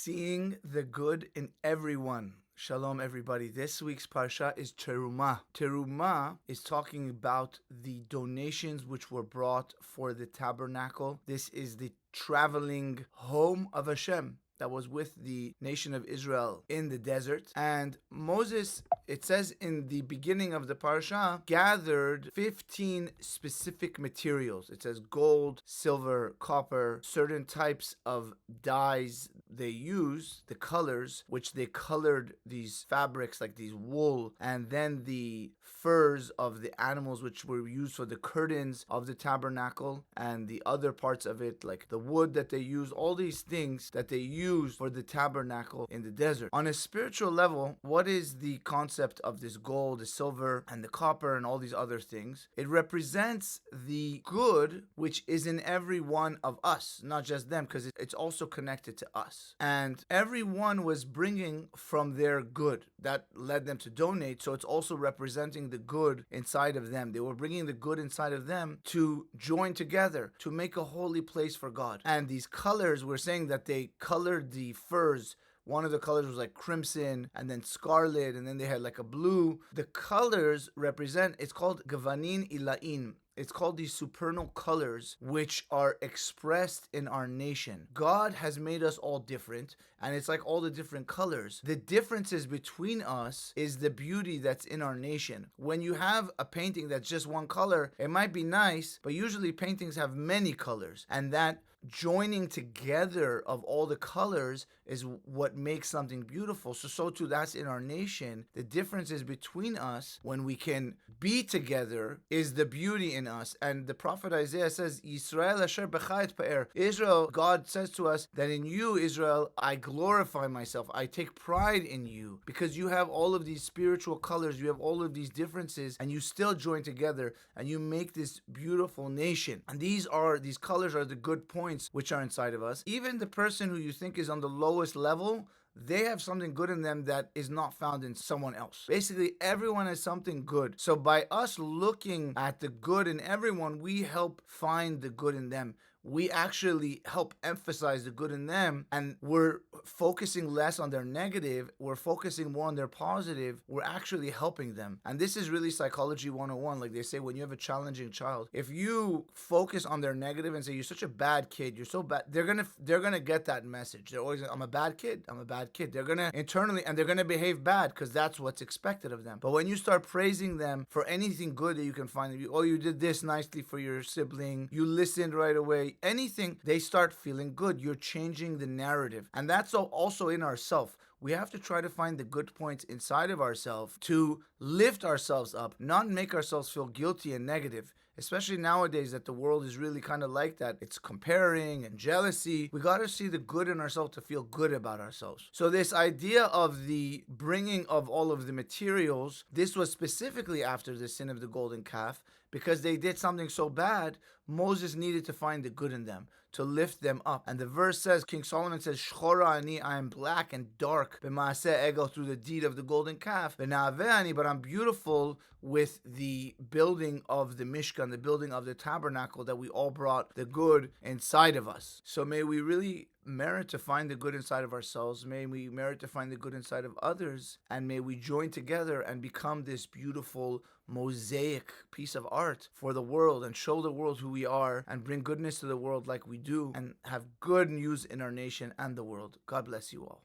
Seeing the good in everyone. Shalom, everybody. This week's parsha is Teruma. Teruma is talking about the donations which were brought for the tabernacle. This is the traveling home of Hashem that was with the nation of Israel in the desert. And Moses, it says in the beginning of the parsha, gathered 15 specific materials. It says gold, silver, copper, certain types of dyes they use, the colors, which they colored these fabrics like these wool, and then the furs of the animals which were used for the curtains of the tabernacle, and the other parts of it like the wood that they use, all these things that they use for the tabernacle in the desert. On a spiritual level, what is the concept of this gold, the silver, and the copper, and all these other things? It represents the good which is in every one of us, not just them, because it's also connected to us. And everyone was bringing from their good that led them to donate, so it's also representing the good inside of them. They were bringing the good inside of them to join together, to make a holy place for God. And these colors, we're saying that they colored the furs. One of the colors was like crimson, and then scarlet, and then they had like a blue. The colors represent, it's called Gavanin Ilain. It's called these supernal colors which are expressed in our nation. God has made us all different, and it's like all the different colors. The differences between us is the beauty that's in our nation. When you have a painting that's just one color, it might be nice, but usually paintings have many colors, and that joining together of all the colors is what makes something beautiful. So too, that's in our nation. The differences between us, when we can be together, is the beauty in us. And the prophet Isaiah says, Yisrael asher bcha etpaer. Israel, God says to us that in you, Israel, I glorify myself. I take pride in you, because you have all of these spiritual colors, you have all of these differences, and you still join together and you make this beautiful nation. And these colors are the good points which are inside of us. Even the person who you think is on the lowest level, they have something good in them that is not found in someone else. Basically, everyone has something good. So by us looking at the good in everyone, we help find the good in them. We actually help emphasize the good in them, and we're focusing less on their negative, we're focusing more on their positive, we're actually helping them. And this is really psychology 101. Like they say, when you have a challenging child, if you focus on their negative and say, you're such a bad kid, you're so bad, they're gonna get that message. They're always, I'm a bad kid. They're gonna internally, and they're gonna behave bad because that's what's expected of them. But when you start praising them for anything good that you can find, you did this nicely for your sibling, you listened right away, anything, they start feeling good. You're changing the narrative. And that's also in ourselves. We have to try to find the good points inside of ourselves to lift ourselves up, not make ourselves feel guilty and negative. Especially nowadays that the world is really kind of like that. It's comparing and jealousy. We got to see the good in ourselves to feel good about ourselves. So this idea of the bringing of all of the materials, this was specifically after the sin of the golden calf, because they did something so bad, Moses needed to find the good in them, to lift them up. And the verse says, King Solomon says, Shchora ani, I am black and dark, b'maaseh egel, through the deed of the golden calf, v'na'aveh ani, but I'm beautiful with the building of the Mishkan, the building of the tabernacle, that we all brought the good inside of us. So may we really merit to find the good inside of ourselves. May we merit to find the good inside of others, and may we join together and become this beautiful mosaic piece of art for the world, and show the world who we are, and bring goodness to the world like we do, and have good news in our nation and the world. God bless you all.